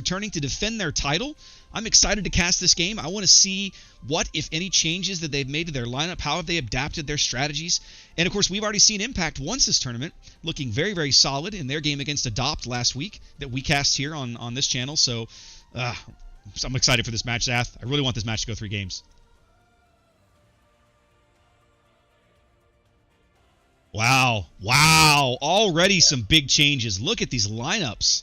returning to defend their title. I'm excited to cast this game. I want to see what, if any, changes that they've made to their lineup. How have they adapted their strategies? And, of course, we've already seen Impact once this tournament, looking very, very solid in their game against Adopt last week that we cast here on this channel. So I'm excited for this match, Zath. I really want this match to go 3 games. Wow. Wow. Already some big changes. Look at these lineups.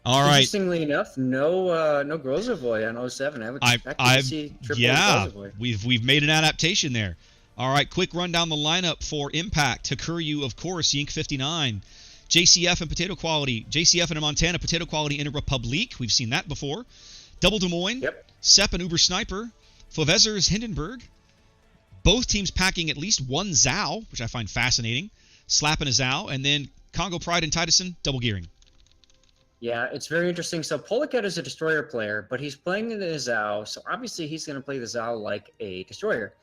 All right. Interestingly enough, no Grozovoy on 07. I would expect to see triple Grozovoy. We've made an adaptation there. All right, quick run down the lineup for Impact. Hakuryu, of course, Yink 59. JCF and Potato Quality. JCF and a Montana, Potato Quality in a Republique. We've seen that before. Double Des Moines. Yep. Sepp and Uber Sniper. Fovezer's Hindenburg. Both teams packing at least one Zhao, which I find fascinating. Slapping a Zhao. And then Congo Pride and Titusson, double gearing. Yeah, it's very interesting. So Policat is a destroyer player, but he's playing the Zhao, so obviously he's going to play the Zhao like a destroyer.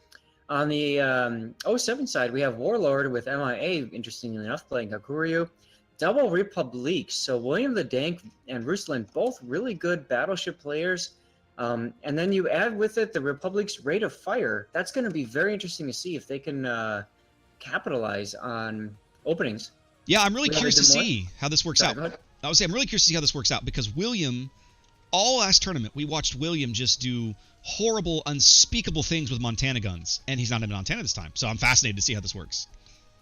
On the 07 side, we have Warlord with MIA, interestingly enough, playing Hakuryu. Double Republique, so William the Dank and Ruslan, both really good battleship players. And then you add with it the Republic's rate of fire. That's going to be very interesting to see if they can capitalize on openings. Yeah, I'm really curious to see how this works out. I would say I'm really curious to see how this works out because William, all last tournament, we watched William just do horrible, unspeakable things with Montana guns, and he's not in Montana this time. So I'm fascinated to see how this works.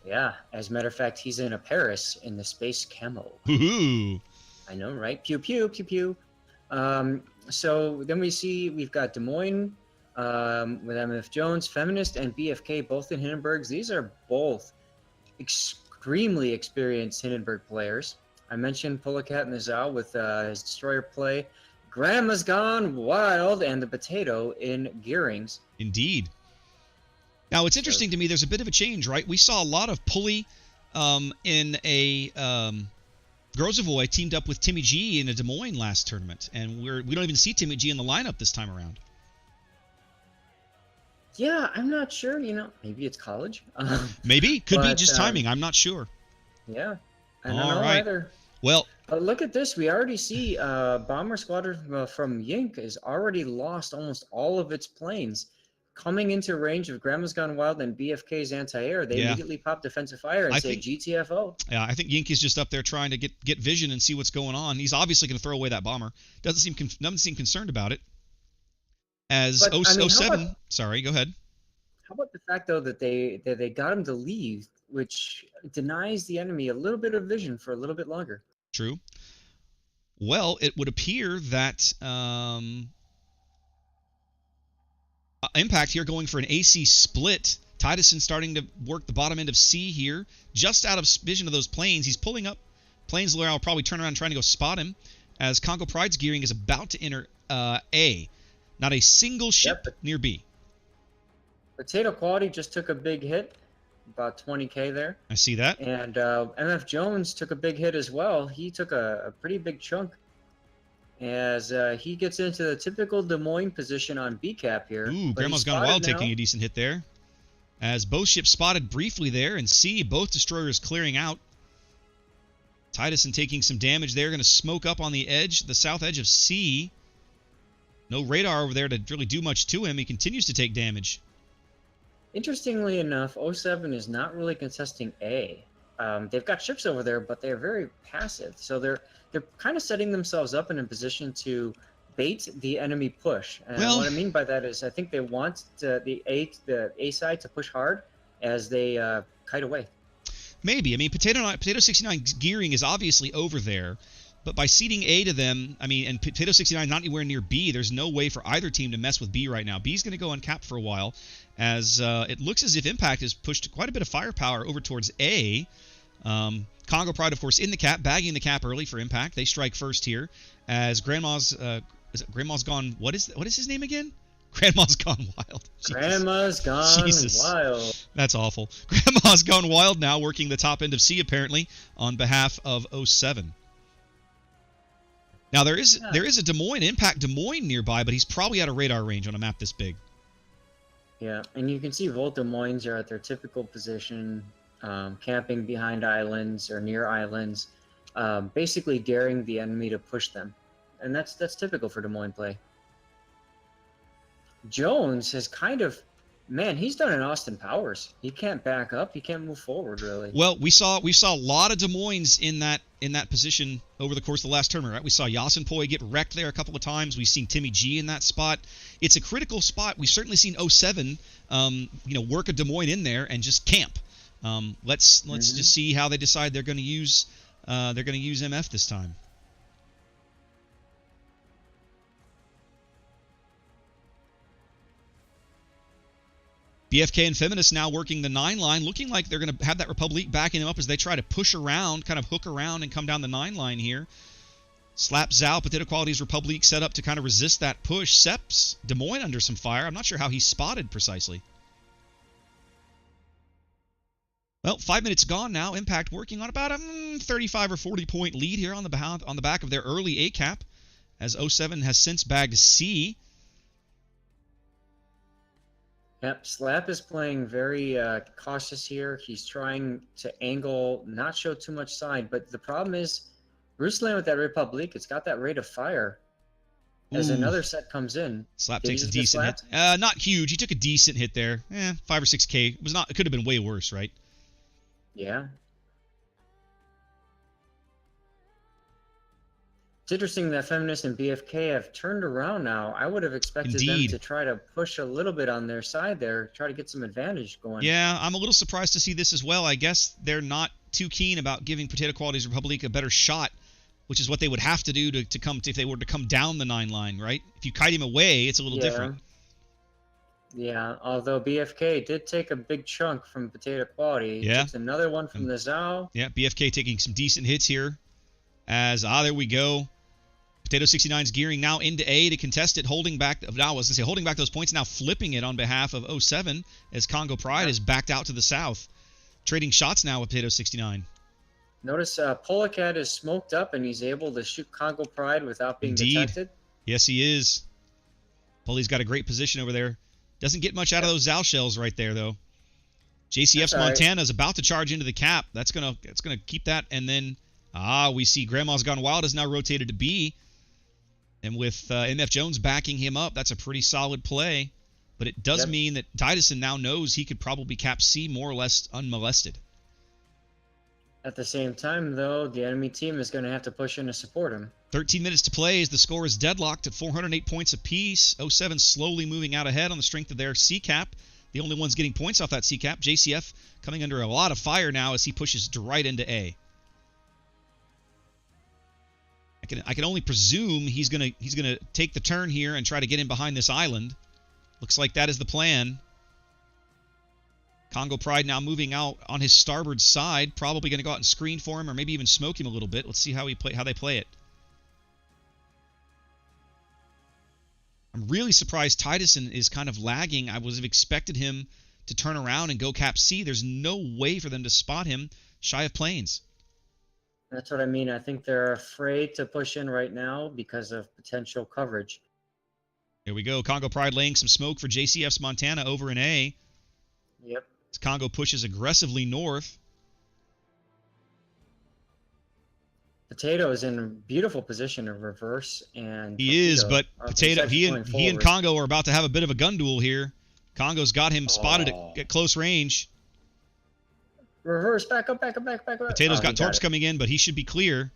Yeah, as a matter of fact, he's in a Paris in the space camo. Woohoo! I know, right? Pew pew pew pew. So then we've got Des Moines with MF Jones, Feminist, and BFK, both in Hindenburgs. These are both extremely experienced Hindenburg players. I mentioned Policat and the Zhao with his destroyer play. Grandma's Gone Wild and the Potato in gearings. Indeed. Now, it's interesting to me, there's a bit of a change, right? We saw a lot of Pulley in a Grozovoy teamed up with Timmy G in a Des Moines last tournament, and we don't even see Timmy G in the lineup this time around. Yeah, I'm not sure. Maybe it's college. Maybe. Could be just timing. I'm not sure. Yeah. I don't know either. Well, look at this. We already see Bomber Squadron from Yink has already lost almost all of its planes. Coming into range of Grandma's Gone Wild and BFK's anti-air, they immediately pop defensive fire and say GTFO. Yeah, I think Yink is just up there trying to get vision and see what's going on. He's obviously going to throw away that bomber. Doesn't seem concerned about it. As 07, sorry, go ahead. How about the fact though that they got him to leave, which denies the enemy a little bit of vision for a little bit longer. True. Well, it would appear that Impact here going for an AC split. Titusson starting to work the bottom end of C here, just out of vision of those planes. He's pulling up. Planes Laurel will probably turn around trying to go spot him as Congo Pride's gearing is about to enter A. Not a single ship near B. Potato Quality just took a big hit. About 20K there. I see that. And MF Jones took a big hit as well. He took a pretty big chunk as he gets into the typical Des Moines position on B cap here. Ooh, Grandma's Gone Wild taking a decent hit there. As both ships spotted briefly there, and C, both destroyers clearing out. Titusson taking some damage there, going to smoke up on the edge, the south edge of C. No radar over there to really do much to him. He continues to take damage. Interestingly enough, 07 is not really contesting A. They've got ships over there, but they're very passive. So they're kind of setting themselves up in a position to bait the enemy push. And what I mean by that is I think they want the A side to push hard as they kite away. Maybe. I mean, Potato 69's gearing is obviously over there. But by ceding A to them, I mean, and Potato 69 not anywhere near B, there's no way for either team to mess with B right now. B's going to go uncapped for a while, as it looks as if Impact has pushed quite a bit of firepower over towards A. Congo Pride, of course, in the cap, bagging the cap early for Impact. They strike first here, as Grandma's Gone. What is his name again? Grandma's Gone Wild. Jesus. Grandma's Gone Wild. That's awful. Grandma's Gone Wild now, working the top end of C apparently on behalf of 07. Now, there is a Des Moines, Impact Des Moines nearby, but he's probably out of radar range on a map this big. Yeah, and you can see Volt Des Moines are at their typical position, camping behind islands or near islands. basically daring the enemy to push them. And that's typical for Des Moines play. Jones has kind of, man, he's done an Austin Powers. He can't back up. He can't move forward, really. Well, we saw a lot of Des Moines in that position over the course of the last tournament, right? We saw Yasin Poi get wrecked there a couple of times. We've seen Timmy G in that spot. It's a critical spot. We've certainly seen 07, work a Des Moines in there and just camp. Let's just see how they decide they're going to use MF this time. BFK and Feminist now working the 9 line, looking like they're going to have that Republique backing them up as they try to push around, kind of hook around and come down the 9 line here. Slap Zhao, Potato Quality's Republique set up to kind of resist that push. Seps, Des Moines under some fire. I'm not sure how he's spotted precisely. Well, 5 minutes gone now. Impact working on about a 35 or 40 point lead here on the back of their early A cap, as 07 has since bagged C. Yep, Slap is playing very cautious here. He's trying to angle, not show too much side, but the problem is Ruslan with that Republique, it's got that rate of fire. As another set comes in. Slap takes a decent hit. Not huge. He took a decent hit there. 5 or 6K. It could have been way worse, right? Yeah. It's interesting that Feminist and BFK have turned around now. I would have expected them to try to push a little bit on their side there, try to get some advantage going. Yeah, I'm a little surprised to see this as well. I guess they're not too keen about giving Potato Quality's Republique a better shot, which is what they would have to do if they were to come down the 9 line, right? If you kite him away, it's a little different. Yeah, although BFK did take a big chunk from Potato Quality. Yeah. Took another one from the Zhao. Yeah, BFK taking some decent hits here. There we go. Potato 69's gearing now into A to contest it, holding back those points, now flipping it on behalf of 07 as Congo Pride is backed out to the south. Trading shots now with Potato 69. Notice Polacat is smoked up and he's able to shoot Congo Pride without being detected. Yes, he is. Poli's got a great position over there. Doesn't get much out of those Zhao shells right there, though. JCF's Montana is about to charge into the cap. That's gonna keep that, and then we see Grandma's Gone Wild is now rotated to B. And with MF Jones backing him up, that's a pretty solid play. But it does mean that Titusson now knows he could probably cap C more or less unmolested. At the same time, though, the enemy team is going to have to push in to support him. 13 minutes to play as the score is deadlocked at 408 points apiece. 07 slowly moving out ahead on the strength of their C cap. The only ones getting points off that C cap. JCF coming under a lot of fire now as he pushes right into A. I can only presume he's gonna take the turn here and try to get in behind this island. Looks like that is the plan. Congo Pride now moving out on his starboard side, probably going to go out and screen for him or maybe even smoke him a little bit. Let's see how they play it. I'm really surprised Titusson is kind of lagging. I would have expected him to turn around and go cap C. There's no way for them to spot him shy of planes. That's what I mean. I think they're afraid to push in right now because of potential coverage. Here we go. Congo Pride laying some smoke for JCF's Montana over in A. Yep. As Congo pushes aggressively north. Potato is in a beautiful position to reverse, and he is, but Potato, he and Congo are about to have a bit of a gun duel here. Congo's got him spotted at close range. Reverse, back up. Potato's got Torps coming in, but he should be clear.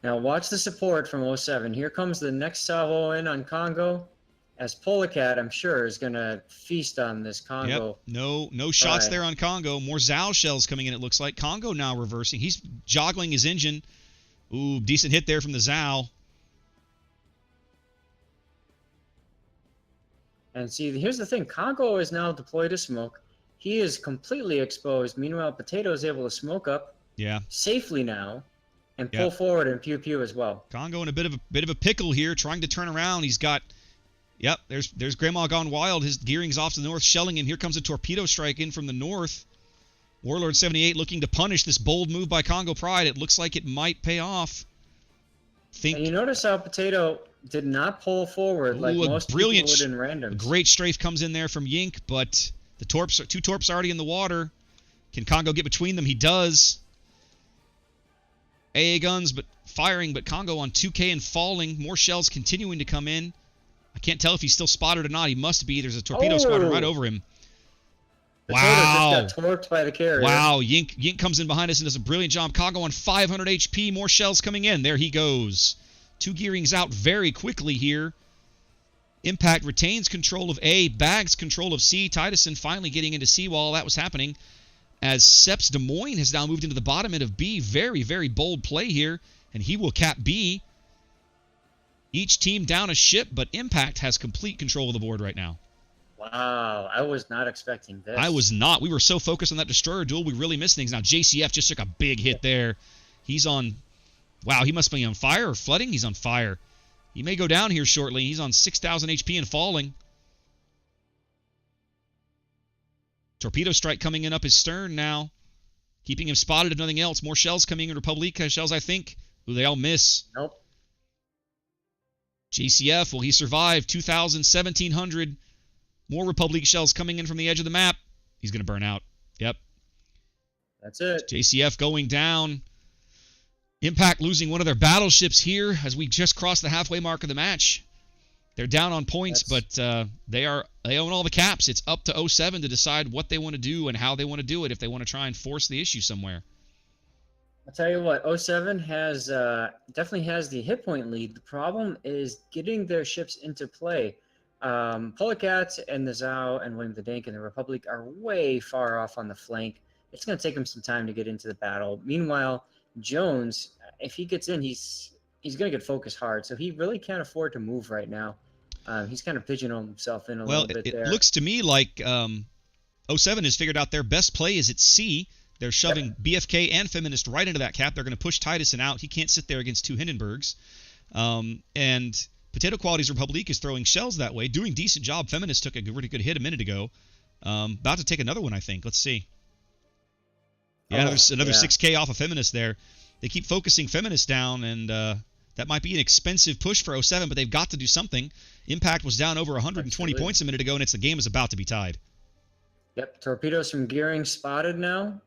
Now watch the support from 07. Here comes the next salvo in on Congo. As Polacat, I'm sure, is going to feast on this Congo. Yep. No shots there on Congo. More Zhao shells coming in, it looks like. Congo now reversing. He's joggling his engine. Ooh, decent hit there from the Zhao. And see, here's the thing. Congo is now deployed to smoke. He is completely exposed. Meanwhile, Potato is able to smoke up safely now and pull forward and pew as well. Congo in a bit of a pickle here, trying to turn around. He's got... Yep, there's Grandma Gone Wild. His gearing's off to the north, shelling him. Here comes a torpedo strike in from the north. Warlord 78 looking to punish this bold move by Congo Pride. It looks like it might pay off. And you notice how Potato did not pull forward like most people would in randoms. A great strafe comes in there from Yink, but the two torps are already in the water. Can Congo get between them? He does. AA guns, but firing, but Congo on 2K and falling. More shells continuing to come in. I can't tell if he's still spotted or not. He must be. There's a torpedo squadron right over him. Wow. Just got torqued by the carrier. Wow. Yink comes in behind us and does a brilliant job. Congo on 500 HP. More shells coming in. There he goes. 2 gearings out very quickly here. Impact retains control of A, bags control of C. Titusson finally getting into C while that was happening. As Seps Des Moines has now moved into the bottom end of B. Very, very bold play here. And he will cap B. Each team down a ship, but Impact has complete control of the board right now. Wow, I was not expecting this. I was not. We were so focused on that destroyer duel, we really missed things. Now, JCF just took a big hit there. He's on... Wow, he must be on fire or flooding? He's on fire. He may go down here shortly. He's on 6,000 HP and falling. Torpedo strike coming in up his stern now. Keeping him spotted if nothing else. More shells coming in. Republica shells, I think. Ooh, they all miss. Nope. JCF, will he survive? 2,000, 1,700. More Republic shells coming in from the edge of the map. He's going to burn out. Yep. That's it. JCF going down. Impact losing one of their battleships here as we just crossed the halfway mark of the match. They're down on points, but they own all the caps. It's up to 07 to decide what they want to do and how they want to do it if they want to try and force the issue somewhere. I'll tell you what, 07 has definitely has the hit point lead. The problem is getting their ships into play. Polecat and the Zhao and William the Dank and the Republic are way far off on the flank. It's going to take them some time to get into the battle. Meanwhile, Jones, if he gets in, he's going to get focused hard. So he really can't afford to move right now. He's kind of pigeonholed himself in a little bit there. Well, it looks to me like 07 has figured out their best play is at C. They're shoving BFK and Feminist right into that cap. They're going to push Titusson out. He can't sit there against 2 Hindenburgs. And Potato Quality's Republique is throwing shells that way. Doing decent job. Feminist took a really good hit a minute ago. About to take another one, I think. Let's see. Yeah, another 6K off of Feminist there. They keep focusing Feminist down, and that might be an expensive push for 07, but they've got to do something. Impact was down over 120 points a minute ago, and the game is about to be tied. Yep, torpedoes from Gearing spotted now,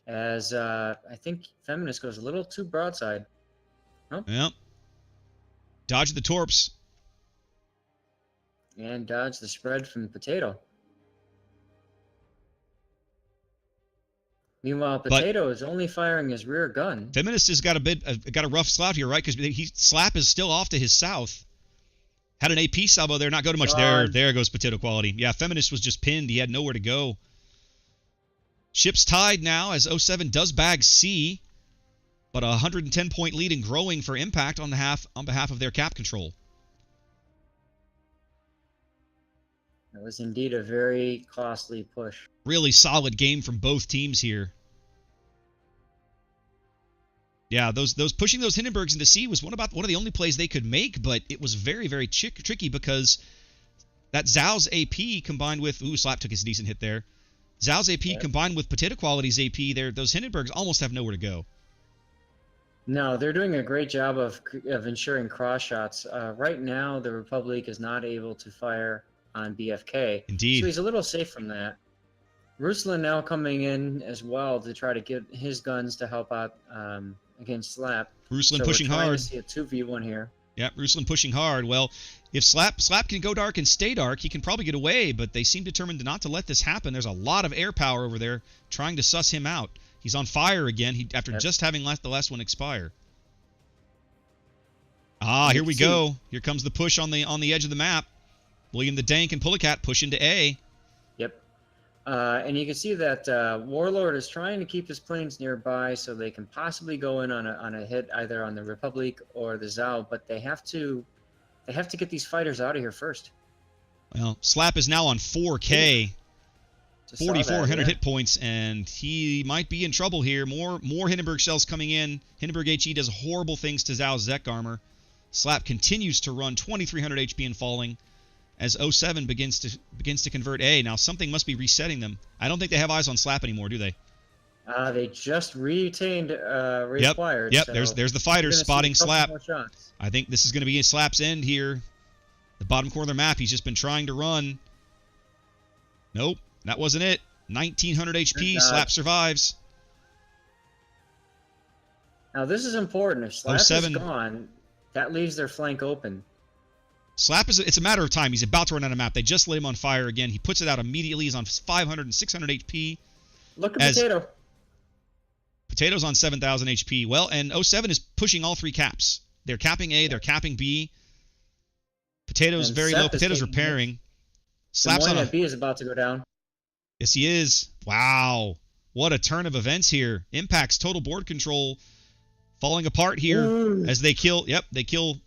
as I think Feminist goes a little too broadside. Nope. Yep. Dodge the torps. And dodge the spread from Potato. Meanwhile, Potato is only firing his rear gun. Feminist has got a rough slap here, right? Because Slap is still off to his south. Had an AP salvo there, not go to much. There goes Potato Quality. Yeah, Feminist was just pinned. He had nowhere to go. Ship's tied now as 07 does bag C, but a 110-point lead and growing for Impact on behalf of their cap control. It was indeed a very costly push. Really solid game from both teams here. Yeah, those pushing those Hindenburgs into C was one of the only plays they could make, but it was very, very tricky because that Zhao's AP combined with... Ooh, Slap took his decent hit there. Zhao's AP combined with Potato Quality's AP, those Hindenburgs almost have nowhere to go. No, they're doing a great job of ensuring cross shots. Right now, the Republic is not able to fire on BFK. Indeed. So he's a little safe from that. Ruslan now coming in as well to try to get his guns to help out against Slap. Ruslan pushing hard. To see a 2v1 here. Yeah, Ruslan pushing hard. Well, if Slap can go dark and stay dark, he can probably get away, but they seem determined not to let this happen. There's a lot of air power over there trying to suss him out. He's on fire again after just having let the last one expire. Ah, here we go. Here comes the push on the edge of the map. William the Dank and Pullicat push into A. Yep. And you can see that Warlord is trying to keep his planes nearby so they can possibly go in on a hit either on the Republic or the Zhao, but they have to get these fighters out of here first. Well, Slap is now on 4K. 4,400 hit points, and he might be in trouble here. More Hindenburg shells coming in. Hindenburg HE does horrible things to Zhao's Zek armor. Slap continues to run 2,300 HP and falling as 07 begins to convert A. Now, something must be resetting them. I don't think they have eyes on Slap anymore, do they? They just reacquired. Yep. So there's the fighters spotting Slap. I think this is going to be Slap's end here. The bottom corner of the map, he's just been trying to run. Nope. That wasn't it. 1,900 HP. Slap survives. Now this is important. If Slap is 07. gone, that leaves their flank open. Slap it's a matter of time. He's about to run out of map. They just lit him on fire again. He puts it out immediately. He's on 500 and 600 HP. Look at Potato. Potato's on 7,000 HP. Well, and 07 is pushing all 3 caps. They're capping A, they're capping B. Potato's And very Sep low. is Potato's taking repairing. Slap's on at B is about to go down. Yes, he is. Wow. What a turn of events here. Impact's total board control falling apart here as they kill. Yep, they kill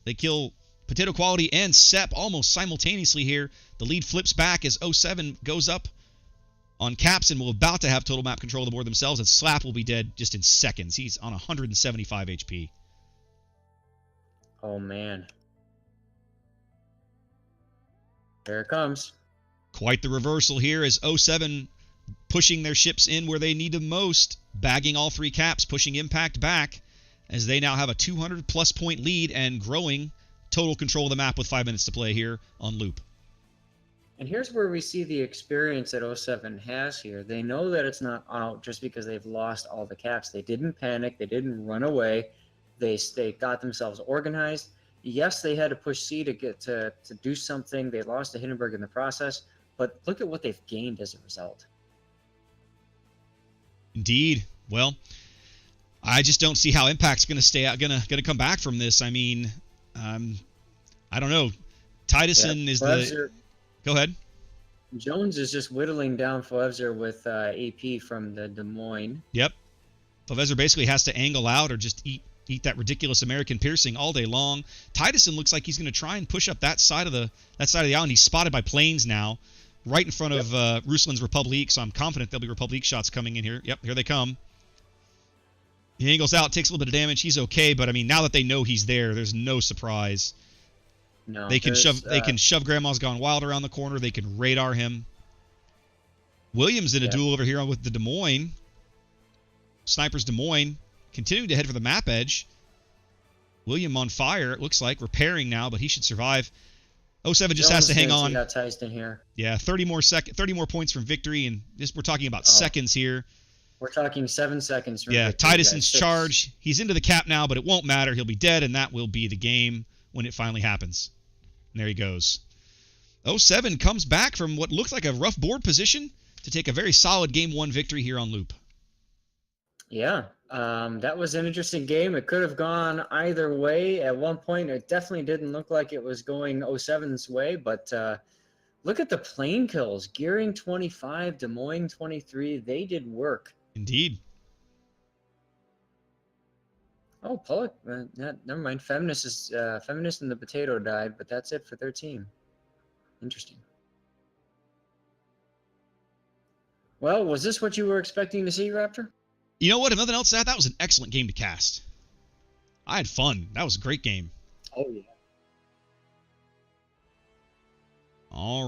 Potato Quality and Sep almost simultaneously here. The lead flips back as 07 goes up on caps and will about to have total map control of the board themselves, and Slap will be dead just in seconds. He's on 175 HP. Oh, man. There it comes. Quite the reversal here as 07 pushing their ships in where they need them most, bagging all 3 caps, pushing Impact back as they now have a 200-plus point lead and growing total control of the map with 5 minutes to play here on Loop. And here's where we see the experience that 07 has here. They know that it's not out just because they've lost all the caps. They didn't panic. They didn't run away. They got themselves organized. Yes, they had to push C to get to do something. They lost to Hindenburg in the process, but look at what they've gained as a result. Indeed. Well, I just don't see how Impact's going to stay out, going to come back from this. I mean, I don't know. Titusson is the. Go ahead. Jones is just whittling down Foevzer with AP from the Des Moines. Yep. Foevzer basically has to angle out or just eat that ridiculous American piercing all day long. Titusson looks like he's going to try and push up that side of the island. He's spotted by planes now, right in front of Rusland's Republique. So I'm confident there'll be Republique shots coming in here. Yep, here they come. He angles out, takes a little bit of damage. He's okay, but I mean, now that they know he's there, there's no surprise. No, they can shove Grandma's Gone Wild around the corner. They can radar him. Williams in a duel over here with the Des Moines. Snipers Des Moines continuing to head for the map edge. William on fire, it looks like, repairing now, but he should survive. 07 just has to hang on. Got Tyson here. Yeah, 30 more points from victory, and we're talking about seconds here. We're talking 7 seconds from victory, Titusson's 6. charge. He's into the cap now, but it won't matter. He'll be dead, and that will be the game when it finally happens. And there he goes. 07 comes back from what looked like a rough board position to take a very solid Game 1 victory here on Loop. Yeah, that was an interesting game. It could have gone either way. At one point, it definitely didn't look like it was going 07's way, but look at the plane kills. Gearing 25, Des Moines 23. They did work. Indeed. Oh, Pollock, never mind. Feminist and the Potato died, but that's it for their team. Interesting. Well, was this what you were expecting to see, Raptor? You know what? If nothing else, that was an excellent game to cast. I had fun. That was a great game. Oh, yeah. All right.